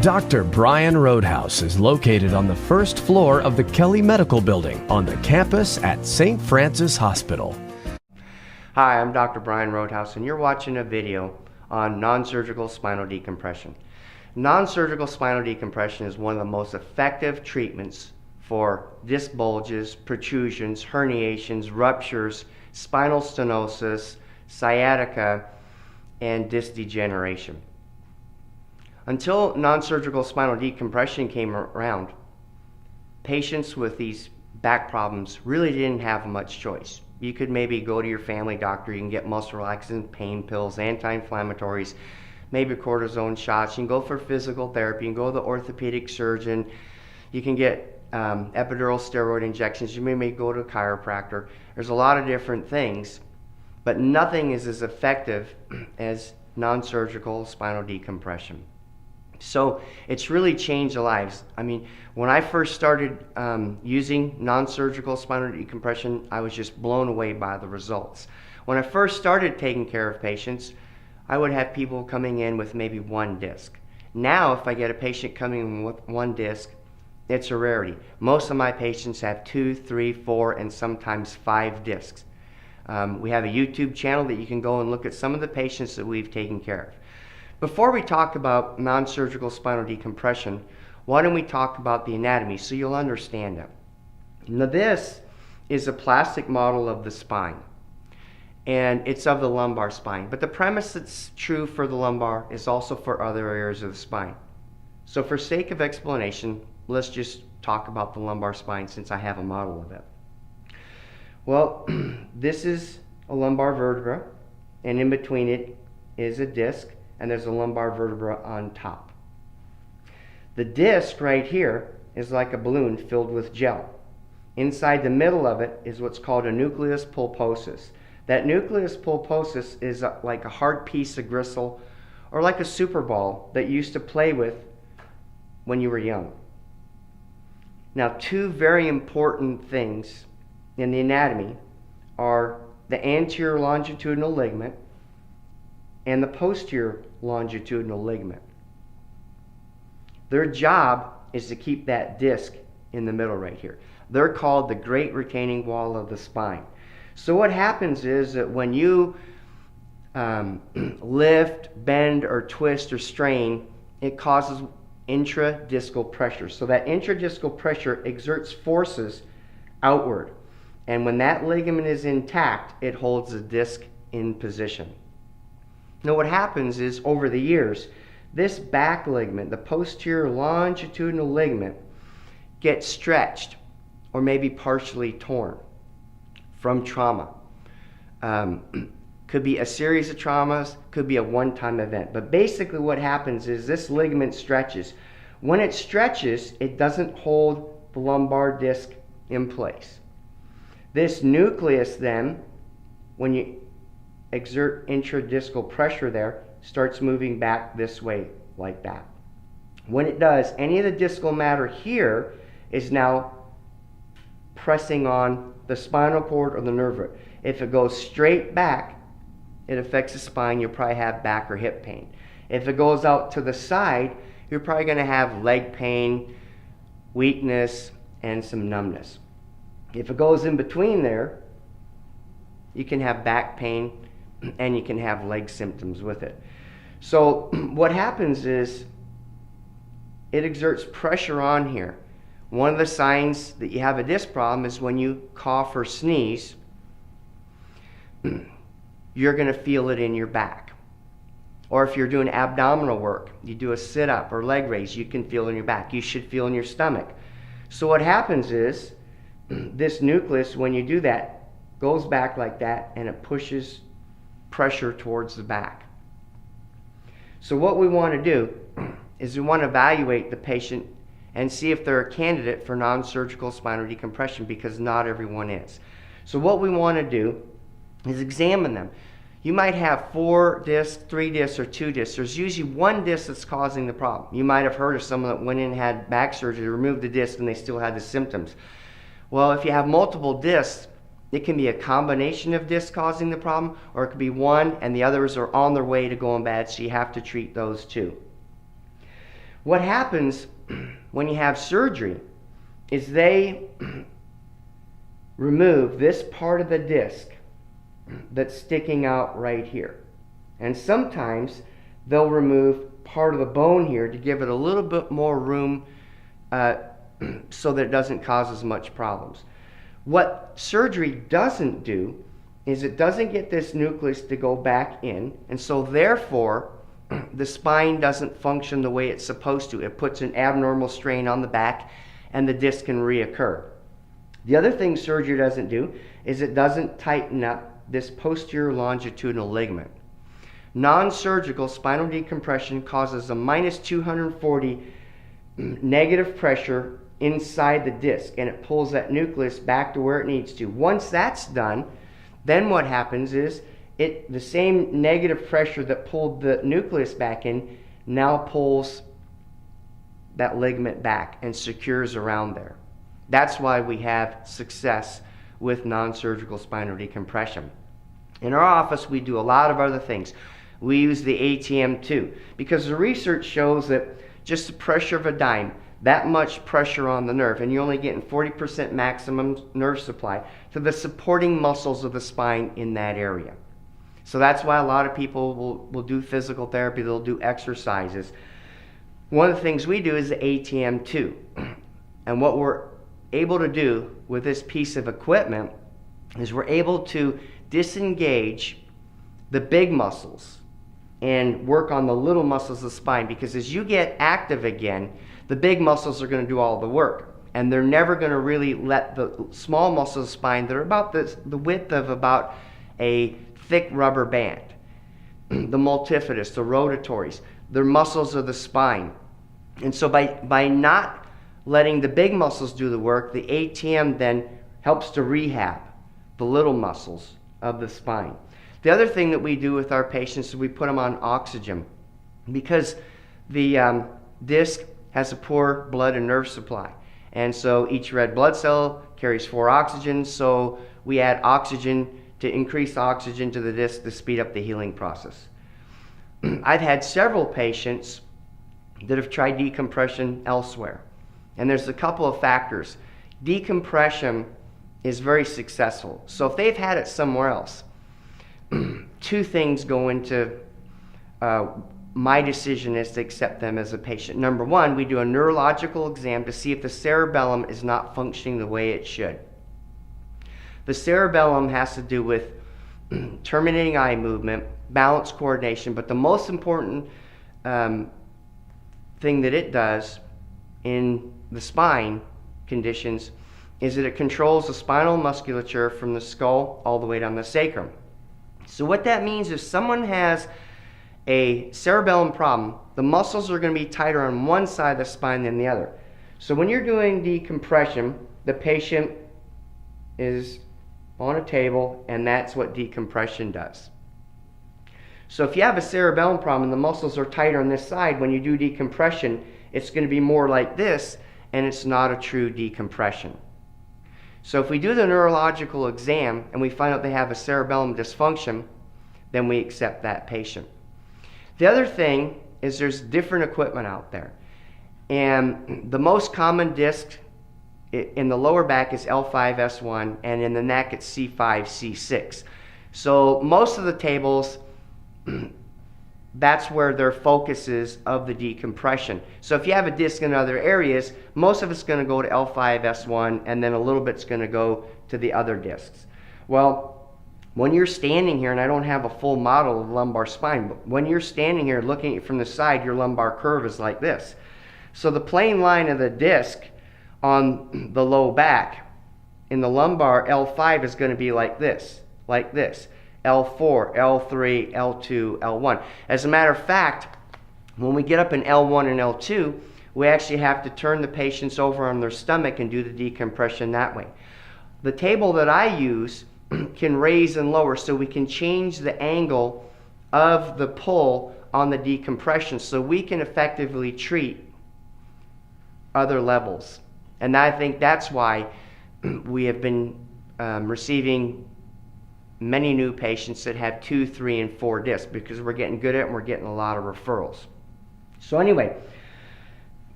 Dr. Brian Roadhouse is located on the first floor of the Kelly Medical Building on the campus at St. Francis Hospital. Hi, I'm Dr. Brian Roadhouse, and you're watching a video on non-surgical spinal decompression. Non-surgical spinal decompression is one of the most effective treatments for disc bulges, protrusions, herniations, ruptures, spinal stenosis, sciatica, and disc degeneration. Until non-surgical spinal decompression came around, patients with these back problems really didn't have much choice. You could maybe go to your family doctor, you can get muscle relaxant, pain pills, anti-inflammatories, maybe cortisone shots, you can go for physical therapy, you can go to the orthopedic surgeon, you can get epidural steroid injections, you may go to a chiropractor. There's a lot of different things, but nothing is as effective as non-surgical spinal decompression. So it's really changed lives. I mean, when I first started using non-surgical spinal decompression, I was just blown away by the results. When I first started taking care of patients, I would have people coming in with maybe one disc. Now, if I get a patient coming in with one disc, it's a rarity. Most of my patients have 2, 3, 4, and sometimes 5 discs. We have a YouTube channel that you can go and look at some of the patients that we've taken care of. Before we talk about non-surgical spinal decompression, why don't we talk about the anatomy so you'll understand it. Now this is a plastic model of the spine, and it's of the lumbar spine. But the premise that's true for the lumbar is also for other areas of the spine. So for sake of explanation, let's just talk about the lumbar spine since I have a model of it. Well, this is a lumbar vertebra, and in between it is a disc, and there's a lumbar vertebra on top. The disc right here is like a balloon filled with gel. Inside the middle of it is what's called a nucleus pulposus. That nucleus pulposus is like a hard piece of gristle or like a super ball that you used to play with when you were young. Now, two very important things in the anatomy are the anterior longitudinal ligament and the posterior longitudinal ligament. Their job is to keep that disc in the middle right here. They're called the great retaining wall of the spine. So what happens is that when you lift, bend, or twist or strain, it causes intradiscal pressure. So that intradiscal pressure exerts forces outward. And when that ligament is intact, it holds the disc in position. Now what happens is, over the years, this back ligament, the posterior longitudinal ligament, gets stretched or maybe partially torn from trauma. Could be a series of traumas, could be a one-time event. But basically what happens is this ligament stretches. When it stretches, it doesn't hold the lumbar disc in place. This nucleus then, when you exert intradiscal pressure there, starts moving back this way like that. When it does, any of the discal matter here is now pressing on the spinal cord or the nerve root. If it goes straight back, it affects the spine. You'll probably have back or hip pain. If it goes out to the side, you're probably going to have leg pain, weakness, and some numbness. If it goes in between there, you can have back pain and you can have leg symptoms with it. So what happens is it exerts pressure on here. One of the signs that you have a disc problem is when you cough or sneeze, you're going to feel it in your back. Or if you're doing abdominal work, you do a sit-up or leg raise, you can feel it in your back. You should feel in your stomach. So what happens is this nucleus, when you do that, goes back like that and it pushes pressure towards the back. So what we want to do is we want to evaluate the patient and see if they're a candidate for non-surgical spinal decompression, because not everyone is. So what we want to do is examine them. You might have 4 discs, 3 discs, or 2 discs. There's usually one disc that's causing the problem. You might have heard of someone that went in and had back surgery, removed the disc, and they still had the symptoms. Well, if you have multiple discs, it can be a combination of discs causing the problem, or it could be one and the others are on their way to going bad, so you have to treat those too. What happens when you have surgery is they remove this part of the disc that's sticking out right here. And sometimes they'll remove part of the bone here to give it a little bit more room so that it doesn't cause as much problems. What surgery doesn't do is it doesn't get this nucleus to go back in, and so therefore the spine doesn't function the way it's supposed to. It puts an abnormal strain on the back and the disc can reoccur. The other thing surgery doesn't do is it doesn't tighten up this posterior longitudinal ligament. Non-surgical spinal decompression causes a minus 240 negative pressure inside the disc, and it pulls that nucleus back to where it needs to. Once that's done, then what happens is the same negative pressure that pulled the nucleus back in now pulls that ligament back and secures around there. That's why we have success with non-surgical spinal decompression. In our office, we do a lot of other things. We use the ATM too, because the research shows that just the pressure of a dime, that much pressure on the nerve, and you're only getting 40% maximum nerve supply to the supporting muscles of the spine in that area. So that's why a lot of people will do physical therapy, they'll do exercises. One of the things we do is the ATM too. And what we're able to do with this piece of equipment is we're able to disengage the big muscles and work on the little muscles of the spine, because as you get active again, the big muscles are going to do all the work, and they're never going to really let the small muscles of the spine that are about the width of about a thick rubber band, the multifidus, the rotatories, they're muscles of the spine. And so by not letting the big muscles do the work, the ATM then helps to rehab the little muscles of the spine. The other thing that we do with our patients is we put them on oxygen, because the disc has a poor blood and nerve supply. And so each red blood cell carries 4 oxygens, so we add oxygen to increase oxygen to the disc to speed up the healing process. I've had several patients that have tried decompression elsewhere, and there's a couple of factors. Decompression is very successful, so if they've had it somewhere else, 2 things go into my decision is to accept them as a patient. Number 1, we do a neurological exam to see if the cerebellum is not functioning the way it should. The cerebellum has to do with terminating eye movement, balance, coordination, but the most important thing that it does in the spine conditions is that it controls the spinal musculature from the skull all the way down the sacrum. So what that means is someone has a cerebellum problem, the muscles are going to be tighter on one side of the spine than the other. So when you're doing decompression, the patient is on a table, and that's what decompression does. So if you have a cerebellum problem and the muscles are tighter on this side, when you do decompression, it's going to be more like this, and it's not a true decompression. So if we do the neurological exam and we find out they have a cerebellum dysfunction, then we accept that patient. The other thing is there's different equipment out there. And the most common disc in the lower back is L5-S1, and in the neck it's C5-C6. So most of the tables, that's where their focus is of the decompression. So if you have a disc in other areas, most of it's going to go to L5-S1, and then a little bit's going to go to the other discs. Well, when you're standing here, and I don't have a full model of the lumbar spine, but when you're standing here looking at it from the side, your lumbar curve is like this. So the plane line of the disc on the low back in the lumbar L5 is going to be like this, L4, L3, L2, L1. As a matter of fact, when we get up in L1 and L2, we actually have to turn the patients over on their stomach and do the decompression that way. The table that I use can raise and lower, so we can change the angle of the pull on the decompression so we can effectively treat other levels. And I think that's why we have been receiving many new patients that have 2, 3, and 4 discs, because we're getting good at it and we're getting a lot of referrals. So anyway,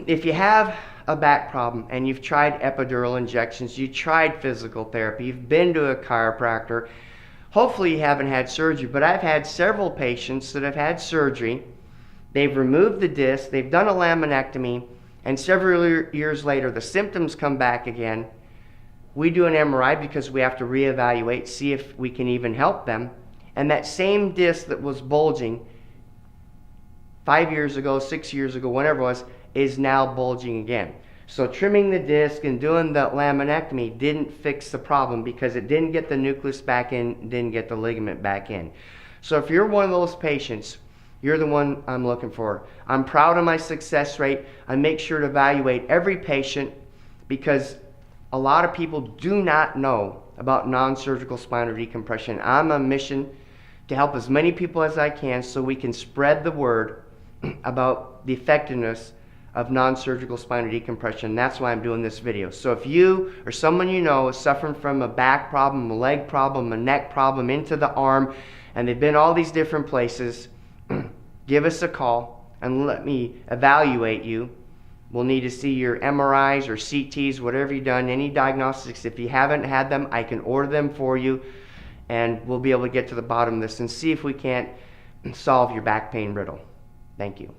if you have a back problem and you've tried epidural injections, you tried physical therapy, you've been to a chiropractor, hopefully you haven't had surgery, but I've had several patients that have had surgery. They've removed the disc, they've done a laminectomy, and several years later the symptoms come back again. We do an MRI because we have to reevaluate, see if we can even help them. And that same disc that was bulging 5 years ago, 6 years ago, whenever it was, is now bulging again. So trimming the disc and doing the laminectomy didn't fix the problem because it didn't get the nucleus back in, didn't get the ligament back in. So if you're one of those patients, you're the one I'm looking for. I'm proud of my success rate. I make sure to evaluate every patient because a lot of people do not know about non-surgical spinal decompression. I'm on a mission to help as many people as I can so we can spread the word about the effectiveness of non-surgical spinal decompression. That's why I'm doing this video. So if you or someone you know is suffering from a back problem, a leg problem, a neck problem, into the arm, and they've been all these different places, give us a call and let me evaluate you. We'll need to see your MRIs or CTs, whatever you've done, any diagnostics. If you haven't had them, I can order them for you, and we'll be able to get to the bottom of this and see if we can't solve your back pain riddle. Thank you.